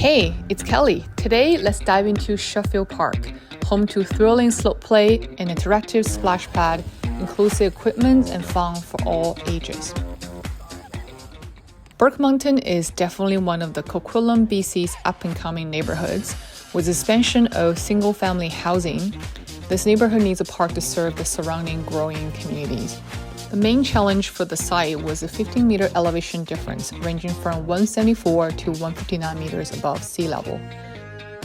Hey, it's Kelly. Today, let's dive into Sheffield Park, home to thrilling slope play, an interactive splash pad, inclusive equipment, and fun for all ages. Mountain is definitely one of the Coquitlam, BC's up-and-coming neighborhoods. With the expansion of single-family housing, this neighborhood needs a park to serve the surrounding growing communities. The main challenge for the site was a 15-meter elevation difference ranging from 174 to 159 meters above sea level.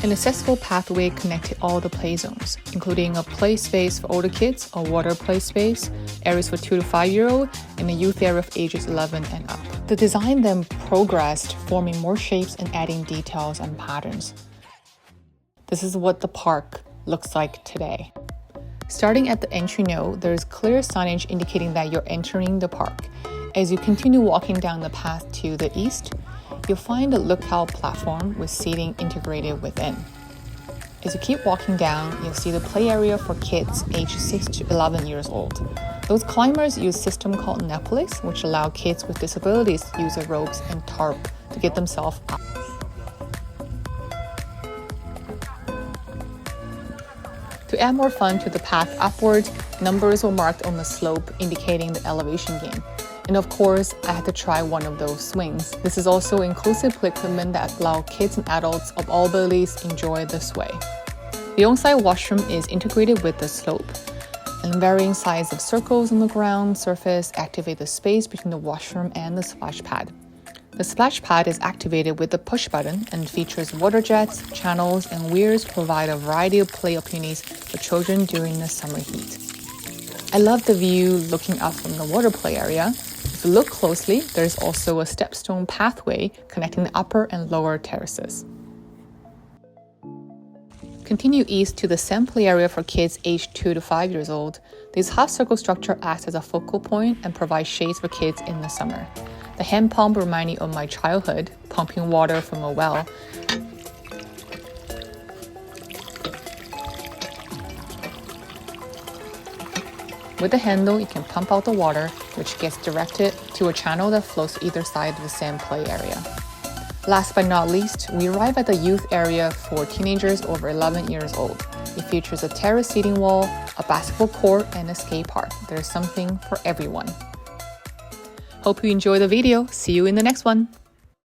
An accessible pathway connected all the play zones, including a play space for older kids, a water play space, areas for 2 to 5-year-old, and a youth area of ages 11 and up. The design then progressed, forming more shapes and adding details and patterns. This is what the park looks like today. Starting at the entry node, there is clear signage indicating that you're entering the park. As you continue walking down the path to the east, you'll find a lookout platform with seating integrated within. As you keep walking down, you'll see the play area for kids aged 6 to 11 years old. Those climbers use a system called Nepolis, which allow kids with disabilities to use the ropes and tarp to get themselves up. To add more fun to the path upward, numbers were marked on the slope indicating the elevation gain. And of course, I had to try one of those swings. This is also inclusive play equipment that allow kids and adults of all abilities enjoy the sway. The on-site washroom is integrated with the slope, and varying size of circles on the ground surface activate the space between the washroom and the splash pad. The splash pad is activated with the push button and features water jets, channels, and weirs to provide a variety of play opportunities for children during the summer heat. I love the view looking up from the water play area. If you look closely, there's also a stepstone pathway connecting the upper and lower terraces. Continue east to the same play area for kids aged 2 to 5 years old. This half-circle structure acts as a focal point and provides shades for kids in the summer. The hand pump reminds me of my childhood, pumping water from a well. With the handle, you can pump out the water, which gets directed to a channel that flows to either side of the sand play area. Last but not least, we arrive at the youth area for teenagers over 11 years old. It features a terrace seating wall, a basketball court, and a skate park. There's something for everyone. Hope you enjoyed the video. See you in the next one.